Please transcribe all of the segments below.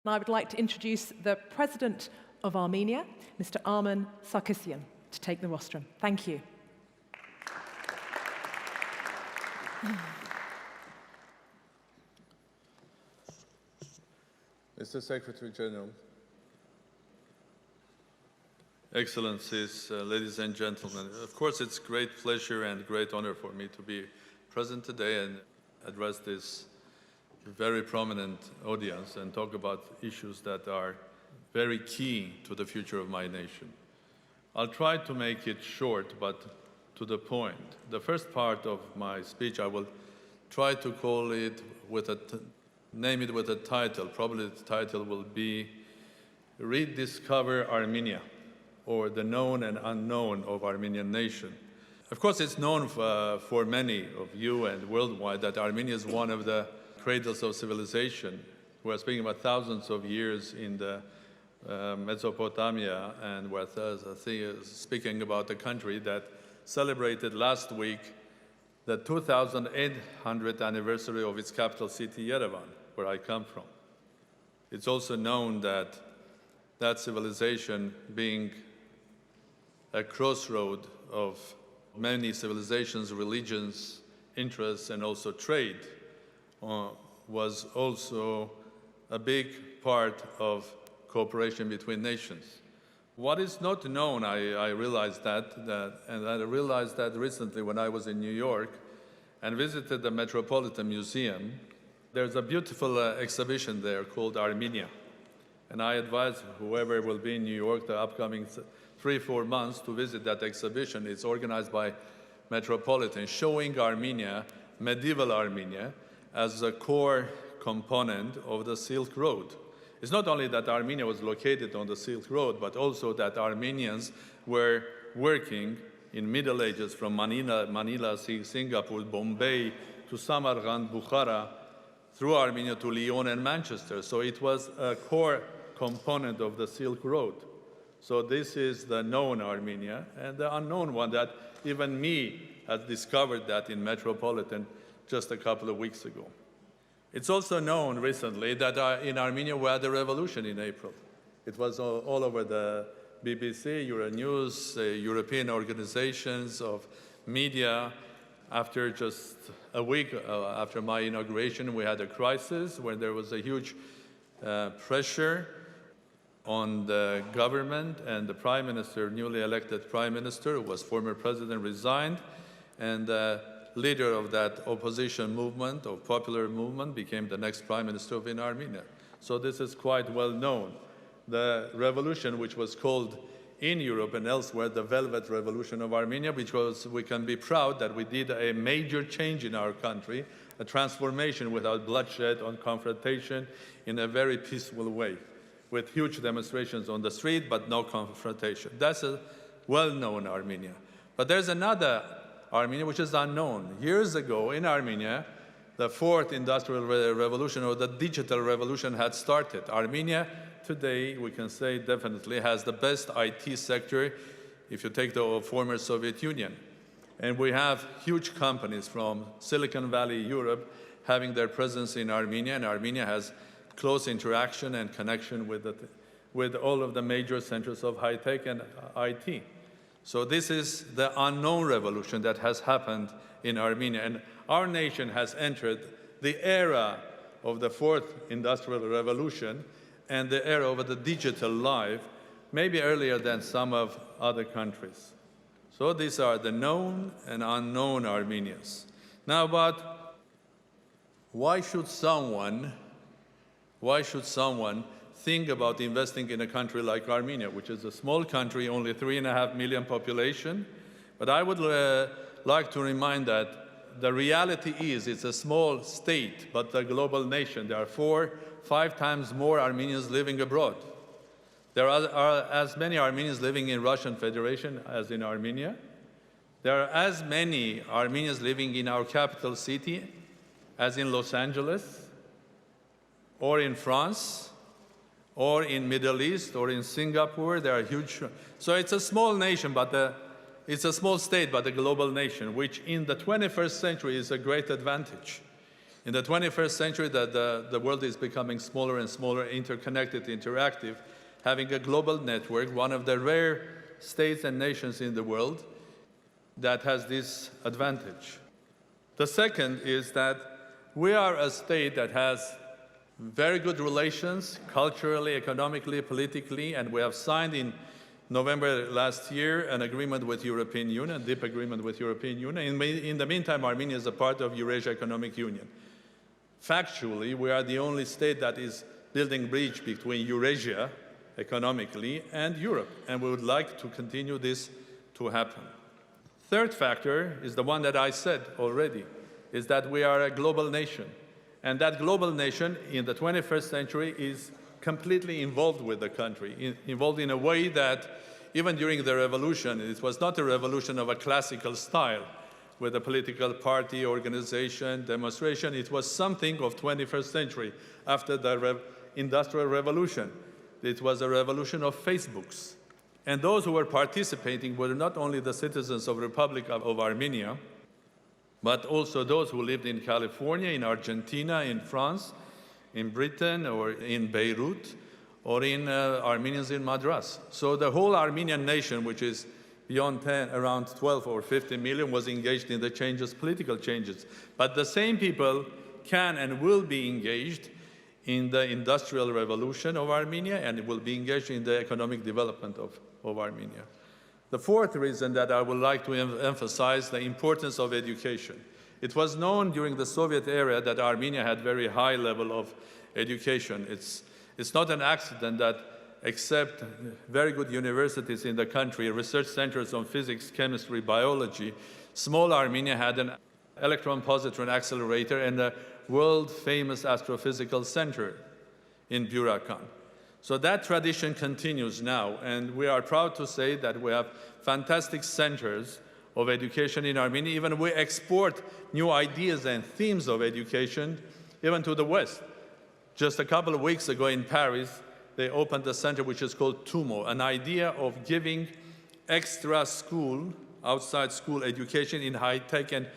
I would like to introduce the President of Armenia, Mr. Armեն Սարգսյան, to take the rostrum. Thank you. Mr. Secretary General, Excellencies, ladies and gentlemen, of course it's great pleasure and great honor for me to be present today and address this very prominent audience and talk about issues that are very key to the future of my nation. I'll try to make it short, but to the point. The first part of my speech, I will try to call it name it with a title. Probably the title will be Rediscover Armenia, or the known and unknown of Armenian nation. Of course, it's known for many of you and worldwide that Armenia is one of the cradles of civilization. We're speaking about thousands of years in the Mesopotamia, and we're speaking about a country that celebrated last week the 2800th anniversary of its capital city, Yerevan, where I come from. It's also known that that civilization, being a crossroad of many civilizations, religions, interests, and also trade, was also a big part of cooperation between nations. What is not known, I realized and I realized that recently when I was in New York and visited the Metropolitan Museum. There's a beautiful exhibition there called Armenia. And I advise whoever will be in New York the upcoming 3-4 months to visit that exhibition. It's organized by Metropolitan, showing Armenia, medieval Armenia, as a core component of the Silk Road. It's not only that Armenia was located on the Silk Road, but also that Armenians were working in Middle Ages from Manila, Singapore, Bombay, to Samarkand, Bukhara, through Armenia to Lyon and Manchester. So it was a core component of the Silk Road. So this is the known Armenia, and the unknown one that even me had discovered that in Metropolitan just a couple of weeks ago. It's also known recently that in Armenia we had a revolution in April. It was all over the BBC, Euronews, European organizations of media. After just a week after my inauguration, we had a crisis where there was a huge pressure on the government, and the prime minister, newly elected prime minister, who was former president, resigned, and the leader of that opposition movement, or popular movement, became the next prime minister of Armenia. So this is quite well known. The revolution, which was called in Europe and elsewhere the Velvet Revolution of Armenia, because we can be proud that we did a major change in our country, a transformation without bloodshed, on confrontation, in a very peaceful way, with huge demonstrations on the street, but no confrontation. That's a well-known Armenia. But there's another Armenia which is unknown. Years ago in Armenia, the fourth industrial revolution, or the digital revolution, had started. Armenia today, we can say definitely, has the best IT sector if you take the former Soviet Union. And we have huge companies from Silicon Valley, Europe, having their presence in Armenia, and Armenia has close interaction and connection with all of the major centers of high tech and IT. So this is the unknown revolution that has happened in Armenia. And our nation has entered the era of the fourth industrial revolution and the era of the digital life, maybe earlier than some of other countries. So these are the known and unknown Armenians. Now, but why should someone think about investing in a country like Armenia, which is a small country, only 3.5 million population? But I would like to remind that the reality is it's a small state, but a global nation. There are 4-5 times more Armenians living abroad. There are as many Armenians living in Russian Federation as in Armenia. There are as many Armenians living in our capital city as in Los Angeles, or in France, or in Middle East, or in Singapore. There are huge. So it's a small nation, but it's a small state, but a global nation, which in the 21st century is a great advantage. In the 21st century, the world is becoming smaller and smaller, interconnected, interactive, having a global network, one of the rare states and nations in the world that has this advantage. The second is that we are a state that has very good relations culturally, economically, politically, and we have signed in November last year an agreement with European Union, a deep agreement with European Union. In the meantime, Armenia is a part of Eurasia Economic Union. Factually, we are the only state that is building bridge between Eurasia economically and Europe, and we would like to continue this to happen. Third factor is the one that I said already, is that we are a global nation. And that global nation in the 21st century is completely involved with the country, involved in a way that even during the revolution, it was not a revolution of a classical style with a political party, organization, demonstration. It was something of 21st century after the Industrial Revolution. It was a revolution of Facebooks. And those who were participating were not only the citizens of the Republic of Armenia, but also those who lived in California, in Argentina, in France, in Britain, or in Beirut, or in Armenians in Madras. So the whole Armenian nation, which is beyond around 12 or 15 million, was engaged in the changes, political changes. But the same people can and will be engaged in the industrial revolution of Armenia, and will be engaged in the economic development of Armenia. The fourth reason that I would like to emphasize the importance of education. It was known during the Soviet era that Armenia had very high level of education. It's not an accident that except very good universities in the country, research centers on physics, chemistry, biology, small Armenia had an electron positron accelerator and a world-famous astrophysical center in Burakan. So that tradition continues now, and we are proud to say that we have fantastic centers of education in Armenia. Even we export new ideas and themes of education even to the West. Just a couple of weeks ago in Paris, they opened a center which is called TUMO, an idea of giving extra school, outside school education in high-tech and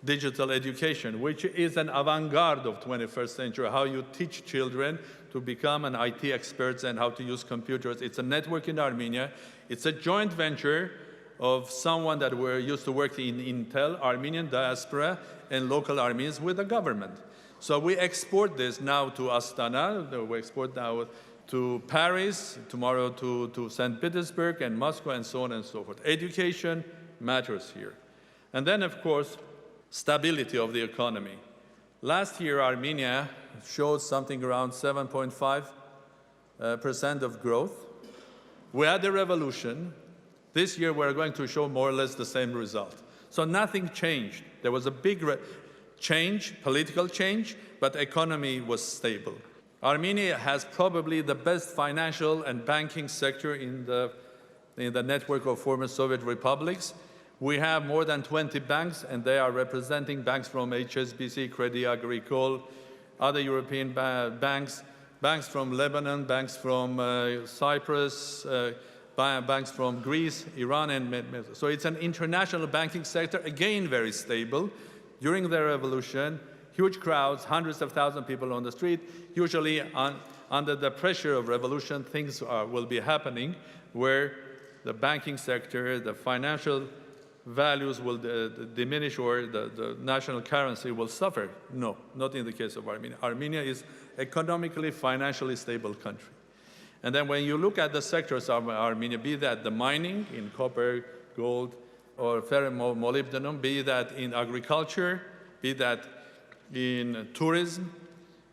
digital education, which is an avant-garde of 21st century, how you teach children to become an IT experts and how to use computers. It's a network in Armenia. It's a joint venture of someone that were used to work in Intel, Armenian diaspora, and local Armenians with the government. So we export this now to Astana, we export now to Paris, tomorrow to St. Petersburg and Moscow, and so on and so forth. Education matters here. And then, of course, stability of the economy. Last year, Armenia showed something around 7.5% of growth. We had a revolution. This year, we're going to show more or less the same result. So nothing changed. There was a big change, political change, but the economy was stable. Armenia has probably the best financial and banking sector in the network of former Soviet republics. We have more than 20 banks, and they are representing banks from HSBC, Crédit Agricole, other European banks, banks from Lebanon, banks from Cyprus, banks from Greece, Iran, and so it's an international banking sector, again very stable. During the revolution, huge crowds, hundreds of thousands of people on the street. Usually under the pressure of revolution, things will be happening where the banking sector, the financial values will diminish, or the national currency will suffer. No, not in the case of Armenia. Armenia is economically, financially stable country. And then when you look at the sectors of Armenia, be that the mining in copper, gold, or molybdenum, be that in agriculture, be that in tourism.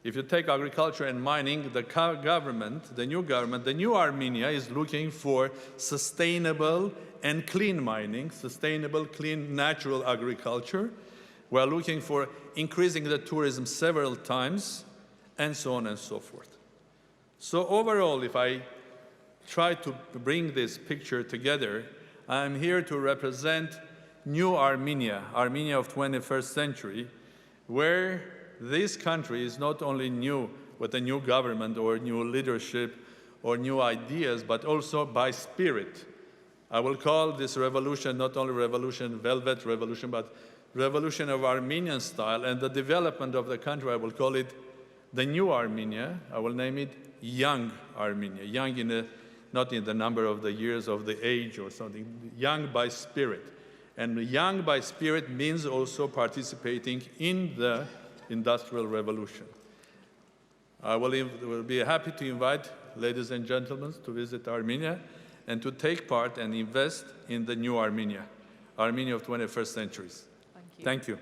If you take agriculture and mining, the government, the new Armenia is looking for sustainable and clean mining, sustainable, clean, natural agriculture. We're looking for increasing the tourism several times, and so on and so forth. So overall, if I try to bring this picture together, I'm here to represent new Armenia, Armenia of 21st century, where this country is not only new with a new government or new leadership or new ideas, but also by spirit. I will call this revolution not only revolution, velvet revolution, but revolution of Armenian style and the development of the country, I will call it the new Armenia. I will name it young Armenia. Young not in the number of the years of the age or something, young by spirit. And young by spirit means also participating in the Industrial Revolution. I will be happy to invite ladies and gentlemen to visit Armenia and to take part and invest in the new Armenia, Armenia of 21st centuries. Thank you. Thank you.